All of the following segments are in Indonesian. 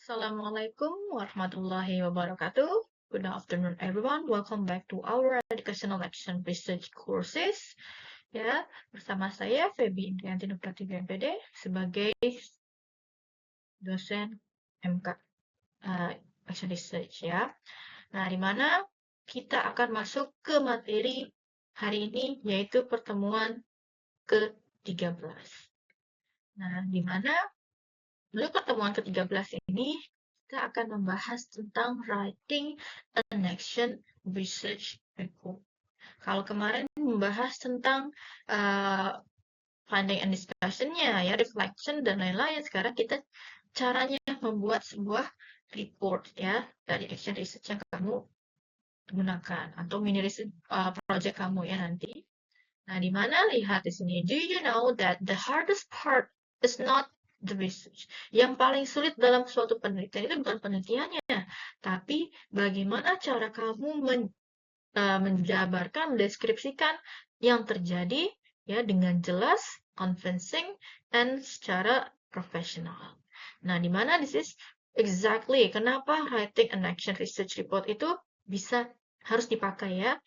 Assalamualaikum warahmatullahi wabarakatuh. Good afternoon everyone. Welcome back to our Educational Action Research Courses. Ya, bersama saya Feby Indrianti Prativi MPD sebagai dosen MK Action Research ya. Nah, di mana kita akan masuk ke materi hari ini yaitu pertemuan ke-13. Nah, di mana untuk pertemuan ke-13 ini, kita akan membahas tentang writing an action research report. Kalau kemarin membahas tentang finding and discussion-nya, ya, reflection, dan lain-lain, sekarang kita caranya membuat sebuah report, ya, dari action research yang kamu gunakan, atau mini research project kamu, ya, nanti. Nah, di mana lihat di sini, do you know that the hardest part is not the research. Yang paling sulit dalam suatu penelitian itu bukan penelitiannya, tapi bagaimana cara kamu menjabarkan, mendeskripsikan yang terjadi ya dengan jelas, convincing, and secara profesional. Nah, di mana this is exactly kenapa writing an action research report itu harus dipakai ya.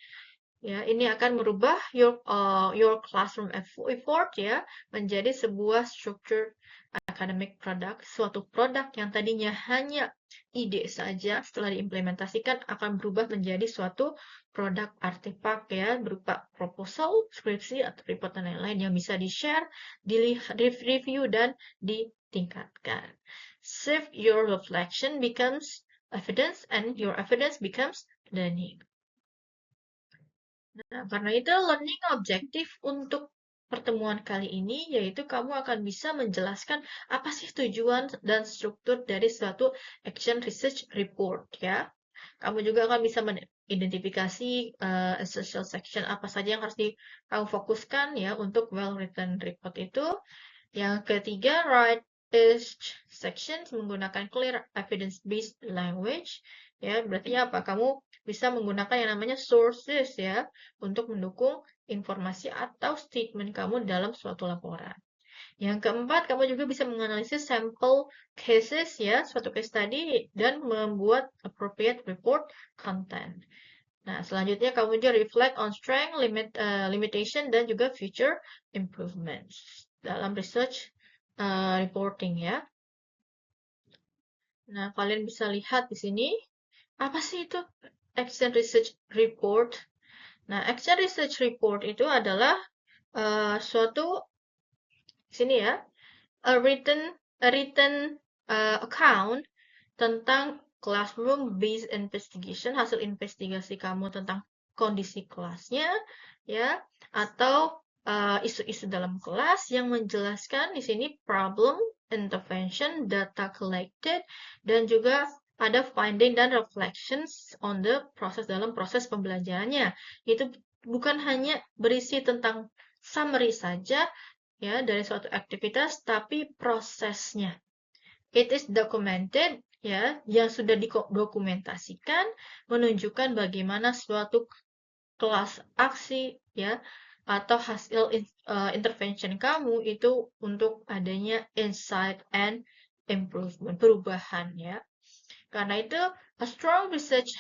Ya, ini akan merubah your classroom effort ya menjadi sebuah structure academic product, suatu produk yang tadinya hanya ide saja setelah diimplementasikan akan berubah menjadi suatu produk artefak ya berupa proposal, skripsi atau report dan lain-lain yang bisa di-share, di-review dan ditingkatkan. Shift your reflection becomes evidence and your evidence becomes learning. Nah, karena itu learning objektif untuk pertemuan kali ini yaitu kamu akan bisa menjelaskan apa sih tujuan dan struktur dari suatu action research report ya. Kamu juga akan bisa mengidentifikasi essential section apa saja yang harus kamu fokuskan ya untuk well written report itu. Yang ketiga, write each section menggunakan clear evidence-based language. Ya, berarti apa? Kamu bisa menggunakan yang namanya sources ya untuk mendukung informasi atau statement kamu dalam suatu laporan. Yang keempat, kamu juga bisa menganalisis sampel cases ya, suatu case study dan membuat appropriate report content. Nah, selanjutnya kamu juga reflect on strength, limitation dan juga future improvements dalam research reporting ya. Nah, kalian bisa lihat di sini apa sih itu action research report? Nah, action research report itu adalah suatu sini ya, a written account tentang classroom-based investigation, hasil investigasi kamu tentang kondisi kelasnya, ya, atau isu-isu dalam kelas yang menjelaskan di sini problem, intervention, data collected, dan juga ada finding dan reflections on the process dalam proses pembelajarannya. Itu bukan hanya berisi tentang summary saja ya dari suatu aktivitas, tapi prosesnya. It is documented ya, yang sudah didokumentasikan menunjukkan bagaimana suatu kelas aksi ya atau hasil intervention kamu itu untuk adanya insight and improvement, perubahan ya. Karena itu a strong research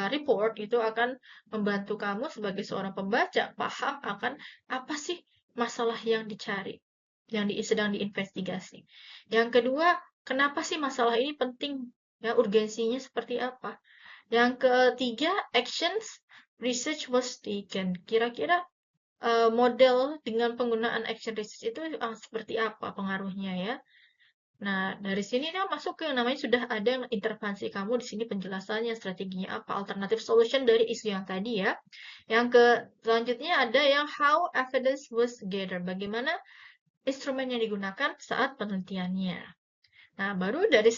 report itu akan membantu kamu sebagai seorang pembaca paham akan apa sih masalah yang dicari, yang sedang diinvestigasi. Yang kedua, kenapa sih masalah ini penting? Ya, urgensinya seperti apa? Yang ketiga, actions research was taken. Kira-kira model dengan penggunaan action research itu seperti apa pengaruhnya ya? Nah, dari sini dia masuk ke yang namanya sudah ada intervensi kamu di sini penjelasannya, strateginya apa, alternatif solution dari isu yang tadi ya. Yang selanjutnya ada yang how evidence was gathered, bagaimana instrumen yang digunakan saat penelitiannya. Nah, baru dari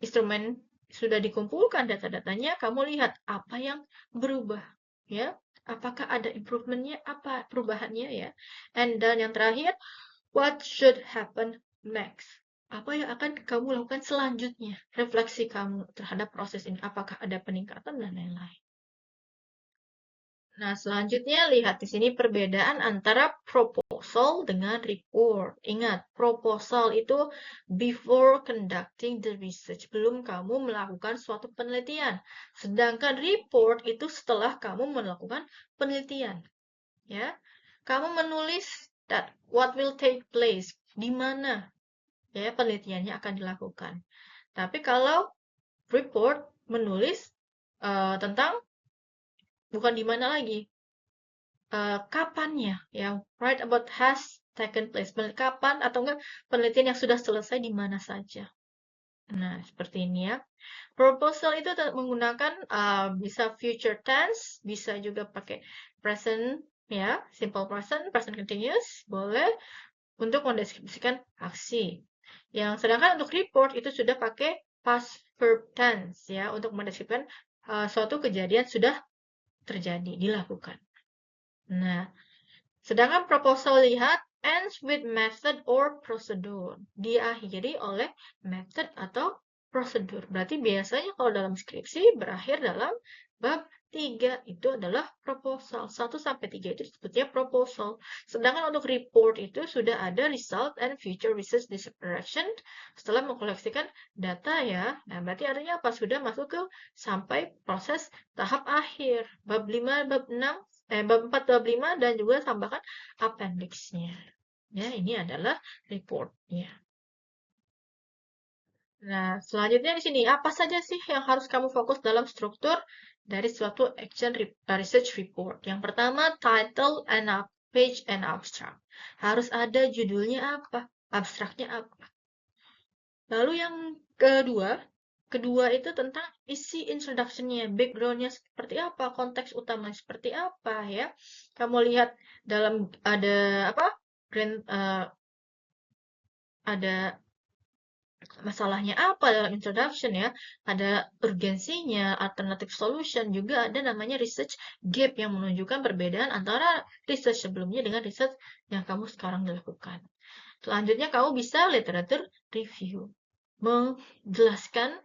instrumen sudah dikumpulkan data-datanya, kamu lihat apa yang berubah ya. Apakah ada improvementnya, apa perubahannya ya. Dan yang terakhir, what should happen next? Apa yang akan kamu lakukan selanjutnya? Refleksi kamu terhadap proses ini, apakah ada peningkatan dan lain-lain. Nah, selanjutnya lihat di sini perbedaan antara proposal dengan report. Ingat, proposal itu before conducting the research, belum kamu melakukan suatu penelitian. Sedangkan report itu setelah kamu melakukan penelitian. Ya, kamu menulis that what will take place, di mana ya penelitiannya akan dilakukan. Tapi kalau report menulis tentang bukan di mana lagi, kapannya, ya, write about has taken place, kapan atau enggak penelitian yang sudah selesai di mana saja. Nah, seperti ini ya. Proposal itu menggunakan bisa future tense, bisa juga pakai present, ya, simple present, present continuous, boleh untuk mendeskripsikan aksi. Yang sedangkan untuk report itu sudah pakai past verb tense, ya, untuk mendeskripsikan suatu kejadian sudah terjadi, dilakukan. Nah, sedangkan proposal lihat ends with method or procedure. Diakhiri oleh method atau prosedur. Berarti biasanya kalau dalam skripsi berakhir dalam bab 3 itu adalah proposal. 1 sampai 3 itu disebutnya proposal. Sedangkan untuk report itu sudah ada result and future research direction setelah mengkoleksikan data ya. Nah, berarti artinya apa? Sudah masuk ke sampai proses tahap akhir. Bab 5, bab 6 bab 4, bab 5 dan juga tambahkan appendix-nya. Ya, ini adalah report-nya. Nah, selanjutnya di sini, apa saja sih yang harus kamu fokus dalam struktur dari suatu action research report? Yang pertama, title and page and abstract. Harus ada judulnya apa, abstraknya apa. Lalu yang kedua itu tentang isi introduction-nya, background-nya seperti apa, konteks utamanya seperti apa ya. Kamu lihat dalam ada apa? Ada masalahnya apa dalam introduction ya, ada urgensinya, alternative solution, juga ada namanya research gap yang menunjukkan perbedaan antara research sebelumnya dengan research yang kamu sekarang lakukan. Selanjutnya kamu bisa literature review, menjelaskan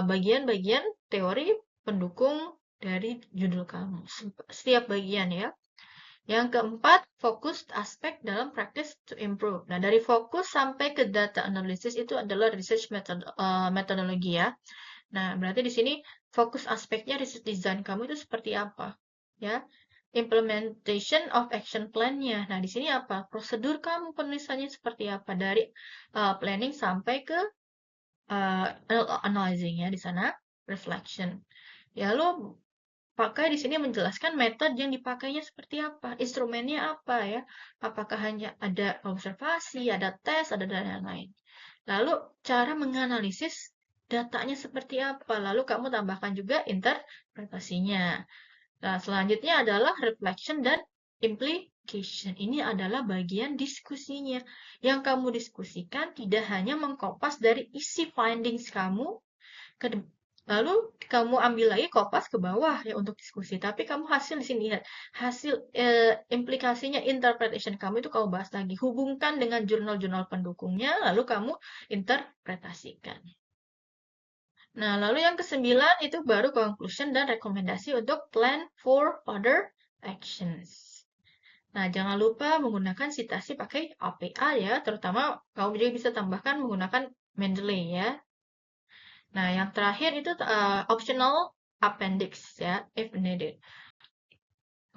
bagian-bagian teori pendukung dari judul kamu, setiap bagian ya. Yang keempat, fokus aspek dalam practice to improve. Nah, dari fokus sampai ke data analysis itu adalah research metodologi ya. Nah, berarti di sini fokus aspeknya research design kamu itu seperti apa? Ya, implementation of action plan-nya. Nah, di sini apa? Prosedur kamu penulisannya seperti apa? Dari planning sampai ke analyzing ya, di sana reflection. Ya, lo pakai di sini menjelaskan metode yang dipakainya seperti apa, instrumennya apa ya, apakah hanya ada observasi, ada tes, ada dan lain-lain. Lalu cara menganalisis datanya seperti apa, lalu kamu tambahkan juga interpretasinya. Nah, selanjutnya adalah reflection dan implication. Ini adalah bagian diskusinya. Yang kamu diskusikan tidak hanya mengkopas dari isi findings kamu, lalu kamu ambil lagi kopas ke bawah ya untuk diskusi. Tapi kamu hasil di sini lihat hasil implikasinya interpretation kamu itu kamu bahas lagi, hubungkan dengan jurnal-jurnal pendukungnya, lalu kamu interpretasikan. Nah, lalu yang ke-9 itu baru conclusion dan rekomendasi untuk plan for further actions. Nah, jangan lupa menggunakan citasi pakai APA ya, terutama kamu juga bisa tambahkan menggunakan Mendeley ya. Nah, yang terakhir itu optional appendix ya, if needed.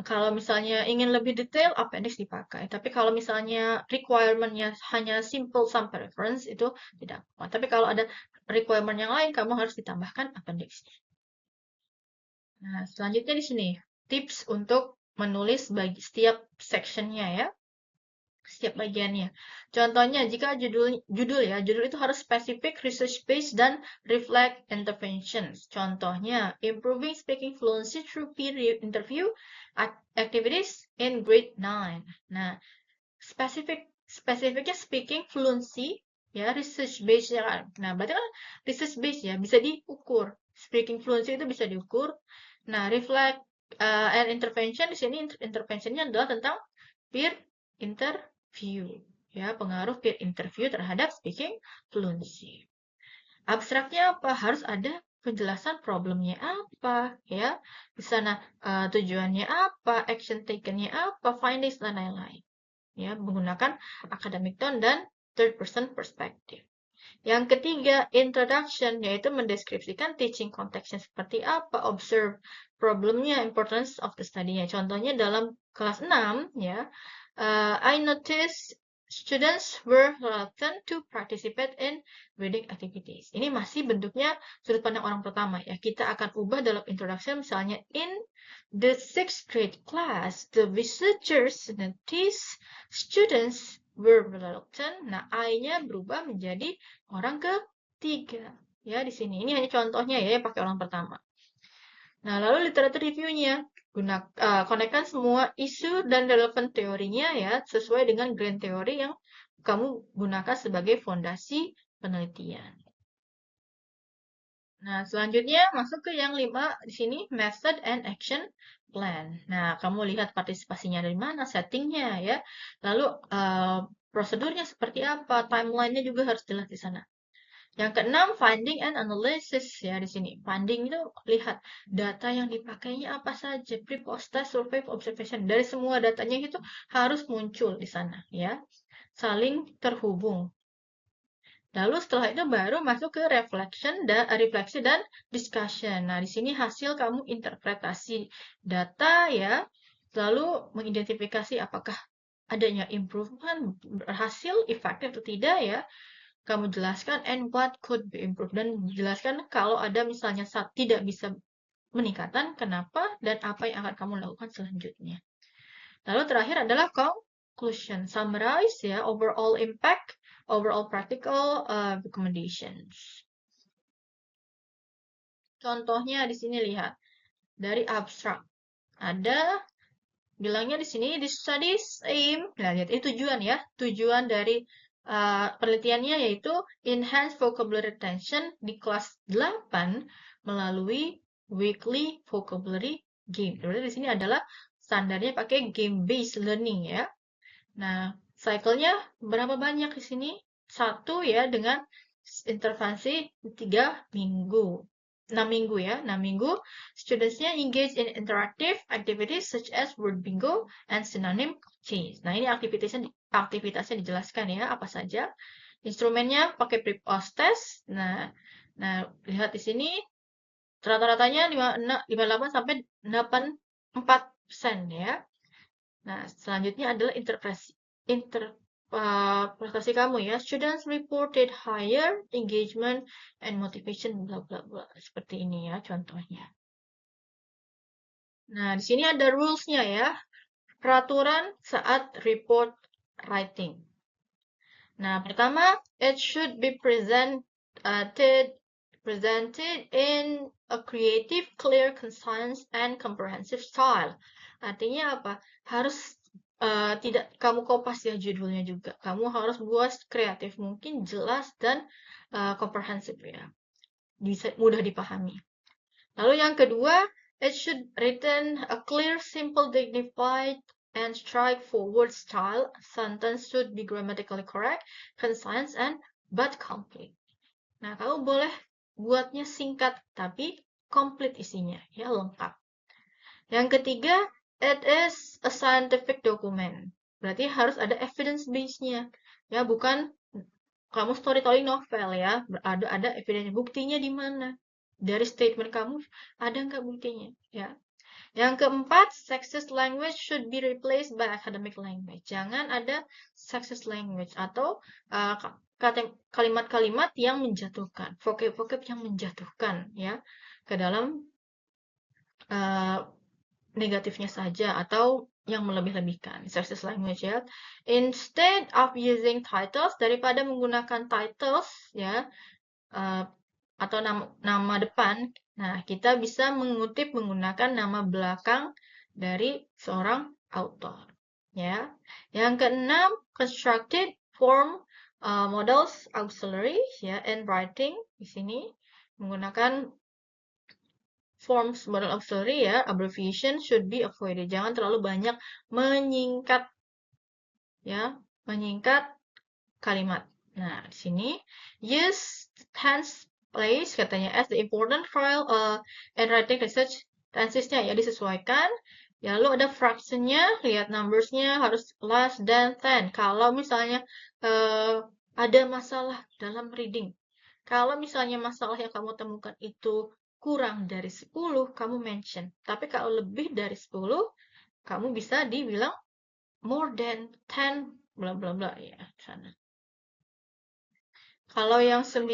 Kalau misalnya ingin lebih detail, appendix dipakai. Tapi kalau misalnya requirement-nya hanya simple sampai reference, itu tidak apa. Tapi kalau ada requirement yang lain, kamu harus ditambahkan appendix. Nah, selanjutnya di sini, tips untuk menulis bagi setiap section-nya ya. Setiap bagiannya. Contohnya, jika judul itu harus specific, research based, dan reflect interventions. Contohnya, improving speaking fluency through peer interview activities in grade 9. Nah, spesifiknya speaking fluency, ya, research based ya kan. Nah, berarti kan research based ya, bisa diukur. Speaking fluency itu bisa diukur. Nah, reflect and intervention di sini interventionnya adalah tentang peer interview, ya, pengaruh peer interview terhadap speaking fluency. Abstraknya apa? Harus ada penjelasan problemnya apa, ya. Di sana tujuannya apa, action taken-nya apa, findings dan lain-lain. Ya, menggunakan academic tone dan third person perspective. Yang ketiga, introduction, yaitu mendeskripsikan teaching konteksnya seperti apa, observe problemnya, importance of the study-nya. Contohnya dalam kelas 6, ya, I noticed students were reluctant to participate in reading activities. Ini masih bentuknya sudut pandang orang pertama, ya. Kita akan ubah dalam introduction, misalnya, in the 6th grade class, the visitors noticed students were reluctant. Nah, I-nya berubah menjadi orang ketiga. Ya, di sini. Ini hanya contohnya ya, pakai orang pertama. Nah, lalu literatur review-nya. Konekkan semua isu dan relevan teorinya ya, sesuai dengan grand teori yang kamu gunakan sebagai fondasi penelitian. Nah, selanjutnya masuk ke yang 5 di sini, method and action plan. Nah, kamu lihat partisipasinya dari mana, settingnya ya. Lalu prosedurnya seperti apa, timeline-nya juga harus jelas di sana. Yang keenam, finding and analysis ya di sini. Finding itu lihat data yang dipakainya apa saja, pre, post test, survey, observation. Dari semua datanya itu harus muncul di sana ya. Saling terhubung. Lalu setelah itu baru masuk ke refleksi dan discussion. Nah, di sini hasil kamu interpretasi data ya, lalu mengidentifikasi apakah adanya improvement, berhasil, efektif atau tidak ya. Kamu jelaskan and what could be improved, dan jelaskan kalau ada misalnya tidak bisa meningkatkan, kenapa dan apa yang akan kamu lakukan selanjutnya. Lalu terakhir adalah conclusion, summarize ya, overall impact, overall practical recommendations. Contohnya di sini lihat dari abstrak. Ada bilangnya di sini, this studies aim, nah lihat ini tujuan ya, tujuan dari penelitiannya yaitu enhance vocabulary retention di kelas 8 melalui weekly vocabulary game. Berarti di sini adalah standarnya pakai game based learning ya. Nah, cycle-nya berapa banyak di sini? 1 ya, dengan intervensi 3 minggu. 6 minggu ya, 6 minggu. Students-nya engage in interactive activities such as word bingo and synonym change. Nah, ini aktivitasnya dijelaskan ya, apa saja. Instrumennya pakai pre-post test. Nah, lihat di sini rata-ratanya 58 sampai 84% ya. Nah, selanjutnya adalah interpretasi kamu ya. Students reported higher engagement and motivation, bla bla bla. Seperti ini ya contohnya. Nah, di sini ada rules-nya ya. Peraturan saat report writing. Nah, pertama, it should be presented in a creative, clear, concise, and comprehensive style. Artinya apa? Harus tidak kamu kopas ya judulnya juga. Kamu harus buat kreatif mungkin, jelas, dan komprehensif ya. Bisa mudah dipahami. Lalu yang kedua, it should written a clear, simple, dignified, and straightforward style. Sentence should be grammatically correct, concise, and but complete. Nah, kamu boleh buatnya singkat tapi komplit isinya, ya lengkap. Yang ketiga, it is a scientific document. Berarti harus ada evidence base-nya. Ya, bukan kamu storytelling novel ya. Ada evidence, buktinya di mana? Dari statement kamu ada nggak buktinya? Ya. Yang keempat, sexist language should be replaced by academic language. Jangan ada sexist language atau kalimat-kalimat yang menjatuhkan, vocab-vocab yang menjatuhkan ya ke dalam negatifnya saja atau yang melebih-lebihkan, sexist language ya. Instead of using titles, daripada menggunakan titles ya atau nama depan, nah kita bisa menggunakan nama belakang dari seorang author ya. Yang keenam, constructed form models auxiliary ya, and writing di sini menggunakan forms model auxiliary ya, abbreviation should be avoided. Jangan terlalu banyak menyingkat kalimat. Nah, di sini use tense place katanya as the important file and writing research tensesnya ya disesuaikan. Ya, lalu ada fractionnya, lihat numbersnya harus less than 10. Kalau misalnya ada masalah dalam reading. Kalau misalnya masalah yang kamu temukan itu kurang dari 10, kamu mention. Tapi kalau lebih dari 10, kamu bisa dibilang more than 10, bla bla bla ya, sana. Kalau yang 9,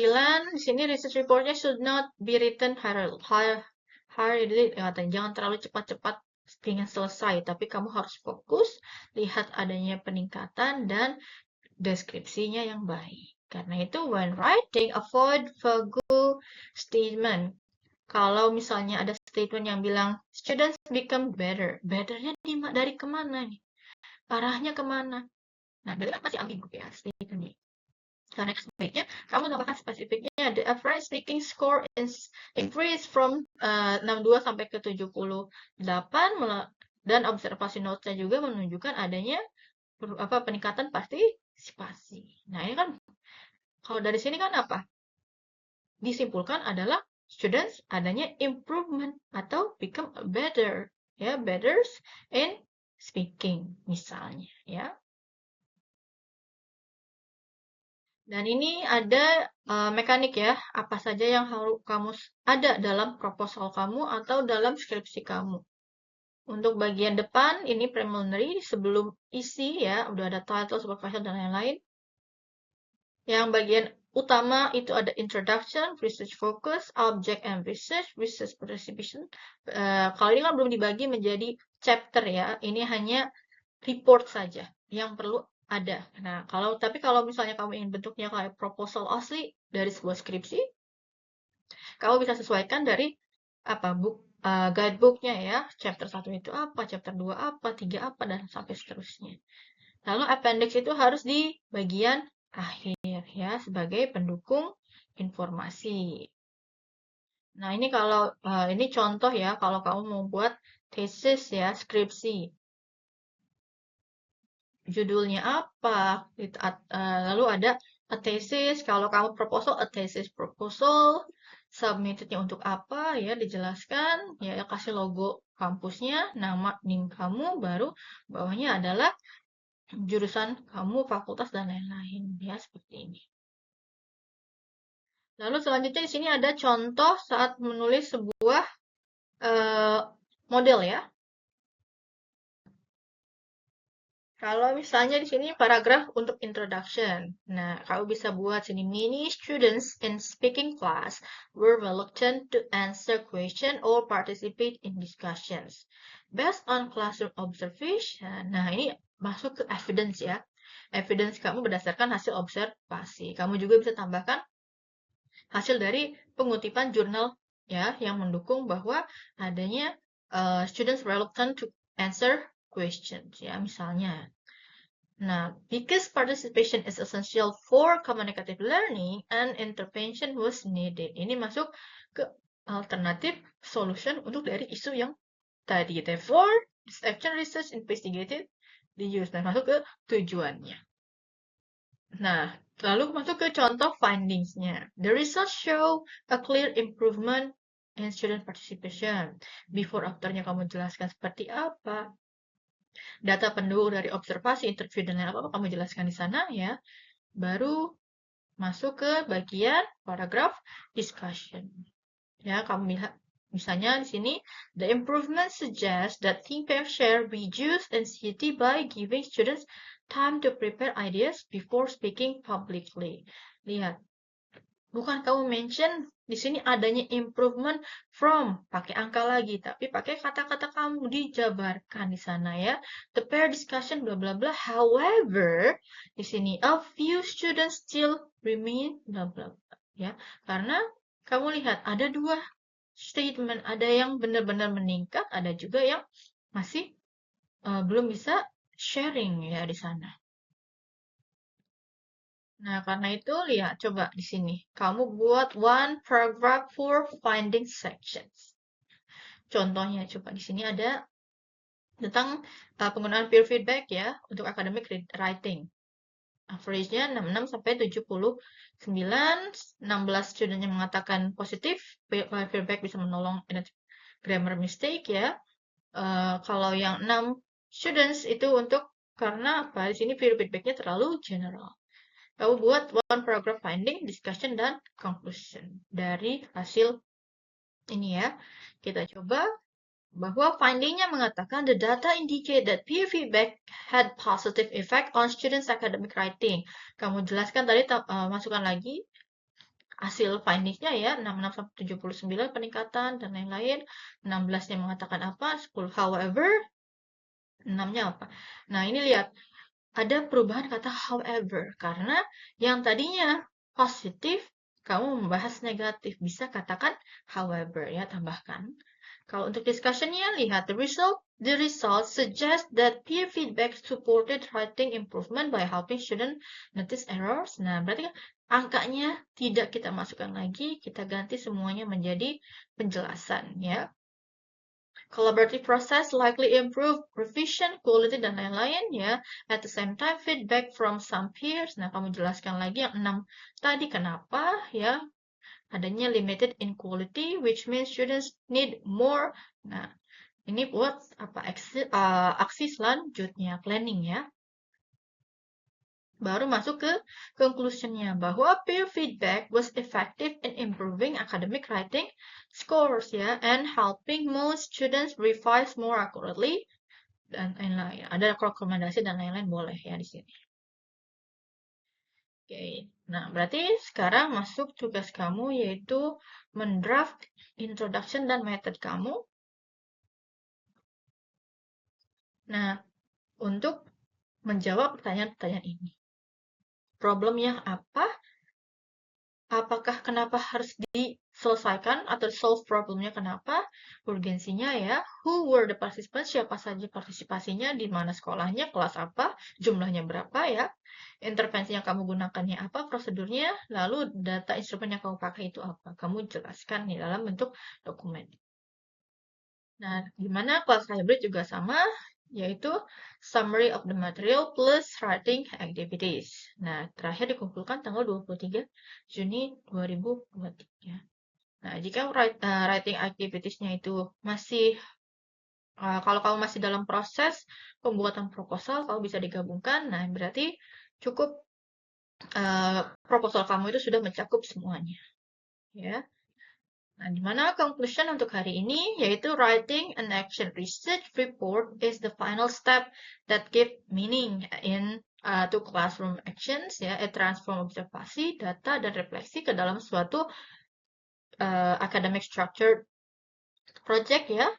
di sini research reportnya should not be written hurriedly, katanya jangan terlalu cepat-cepat ingin selesai, tapi kamu harus fokus, lihat adanya peningkatan dan deskripsinya yang baik. Karena itu, when writing, avoid vague statement. Kalau misalnya ada statement yang bilang, students become better. Betternya dari kemana nih? Arahnya kemana? Nah, berarti masih ambigu ya statementnya. Karena sebaiknya kamu tambahkan spesifiknya, the average speaking score is increase from 62 sampai ke 78, dan observasi notes-nya juga menunjukkan adanya peningkatan partisipasi. Nah, ini kan kalau dari sini kan apa? Disimpulkan adalah students adanya improvement atau become better, ya, better in speaking misalnya, ya. Dan ini ada mekanik ya, apa saja yang harus kamu ada dalam proposal kamu atau dalam skripsi kamu. Untuk bagian depan ini preliminary sebelum isi ya, udah ada title, supervisor dan lain-lain. Yang bagian utama itu ada introduction, research focus, object and research, research participation. Kalau ini kan belum dibagi menjadi chapter ya, ini hanya report saja yang perlu ada. Nah, tapi kalau misalnya kamu ingin bentuknya kayak proposal asli dari sebuah skripsi, kamu bisa sesuaikan dari guidebooknya ya. Chapter 1 itu apa, chapter 2 apa, 3 apa, dan sampai seterusnya. Lalu appendix itu harus di bagian akhir ya, sebagai pendukung informasi. Nah, ini kalau ini contoh ya, kalau kamu mau buat thesis ya, skripsi. Judulnya apa, lalu ada a thesis, kalau kamu proposal, a thesis proposal, submittednya untuk apa, ya dijelaskan, ya kasih logo kampusnya, nama NIM kamu, baru bawahnya adalah jurusan kamu, fakultas, dan lain-lain, ya seperti ini. Lalu selanjutnya di sini ada contoh saat menulis sebuah model ya. Kalau misalnya di sini paragraf untuk introduction. Nah, kamu bisa buat sini many students in speaking class were reluctant to answer question or participate in discussions. Based on classroom observation. Nah, ini masuk ke evidence ya. Evidence kamu berdasarkan hasil observasi. Kamu juga bisa tambahkan hasil dari pengutipan jurnal ya yang mendukung bahwa adanya students reluctant to answer questions ya misalnya. Nah, because participation is essential for communicative learning, an intervention was needed. Ini masuk ke alternative solution untuk dari isu yang tadi. Therefore, this action research investigated the use. Dan masuk ke tujuannya. Nah, lalu masuk ke contoh findings-nya. The results show a clear improvement in student participation. Before after-nya kamu jelaskan seperti apa. Data pendukung dari observasi, interview, dan apa-apa kamu jelaskan di sana ya. Baru masuk ke bagian paragraph discussion. Ya, kamu lihat misalnya di sini, the improvement suggests that think, pair, share reduce anxiety by giving students time to prepare ideas before speaking publicly. Lihat, bukan kamu mention di sini adanya improvement from, pakai angka lagi, tapi pakai kata-kata kamu dijabarkan di sana ya. The pair discussion bla bla bla. However, di sini a few students still remain bla bla bla ya. Karena kamu lihat ada dua statement, ada yang benar-benar meningkat, ada juga yang masih belum bisa sharing ya di sana. Nah, karena itu lihat coba di sini. Kamu buat one paragraph for finding sections. Contohnya coba di sini ada tentang penggunaan peer feedback ya untuk academic writing. Average-nya 66 sampai 79, 16 student yang mengatakan positif, feedback bisa menolong grammar mistake ya. Kalau yang 6 students itu untuk karena apa? Di sini feedback-nya terlalu general. Lalu buat one paragraph finding, discussion, dan conclusion dari hasil ini ya. Kita coba bahwa findingnya mengatakan the data indicate that peer feedback had positive effect on students' academic writing. Kamu jelaskan tadi, masukkan lagi hasil findingnya ya, 66 sampai 79 peningkatan dan lain-lain. 16-nya mengatakan apa? 10 however, 6-nya apa? Nah, ini lihat ada perubahan kata however karena yang tadinya positif kamu membahas negatif, bisa katakan however ya, tambahkan. Kalau untuk discussion-nya, lihat the result suggest that peer feedback supported writing improvement by helping student notice errors. Nah, berarti kan angkanya tidak kita masukkan lagi, kita ganti semuanya menjadi penjelasan ya. Collaborative process likely improve revision, quality, dan lain-lain ya. At the same time, feedback from some peers. Nah, kamu jelaskan lagi yang 6 tadi kenapa ya. Adanya limited in quality, which means students need more. Nah, ini buat apa aksi selanjutnya, planning ya. Baru masuk ke conclusion-nya bahwa peer feedback was effective in improving academic writing scores ya, and helping most students revise more accurately dan lain-lain. Ada rekomendasi dan lain-lain boleh ya di sini. Oke, nah berarti sekarang masuk tugas kamu yaitu mendraft introduction dan method kamu. Nah, untuk menjawab pertanyaan-pertanyaan ini. Problemnya apa? Apakah kenapa harus diselesaikan atau solve problemnya kenapa? Urgensinya ya. Who were the participants? Siapa saja partisipasinya? Di mana sekolahnya? Kelas apa? Jumlahnya berapa ya? Intervensi yang kamu gunakannya apa? Prosedurnya? Lalu data instrumen yang kamu pakai itu apa? Kamu jelaskan di dalam bentuk dokumen. Nah, gimana kelas hybrid juga sama, yaitu summary of the material plus writing activities. Nah, terakhir dikumpulkan tanggal 23 Juni 2023. Nah, jika writing activities-nya itu masih, kalau kamu masih dalam proses pembuatan proposal, kamu bisa digabungkan. Nah, berarti cukup proposal kamu itu sudah mencakup semuanya. Ya. Nah, di mana conclusion untuk hari ini yaitu writing an action research report is the final step that give meaning in to classroom actions ya, transform observasi, data dan refleksi ke dalam suatu academic structured project ya,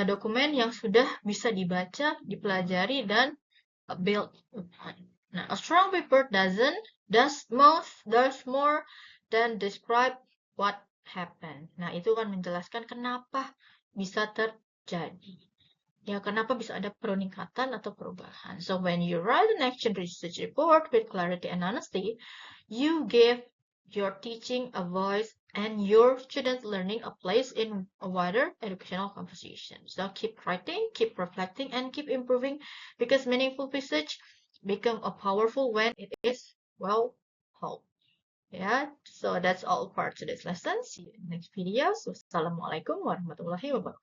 dokumen yang sudah bisa dibaca, dipelajari dan build upon. Nah, a strong report does more than describe what happen. Nah, itu kan menjelaskan kenapa bisa terjadi. Ya, kenapa bisa ada peningkatan atau perubahan. So, when you write an action research report with clarity and honesty, you give your teaching a voice and your student learning a place in a wider educational conversation. So, keep writing, keep reflecting, and keep improving because meaningful research become a powerful when it is well held. Yeah, so that's all for today's lesson. See you in the next video. So, assalamualaikum warahmatullahi wabarakatuh.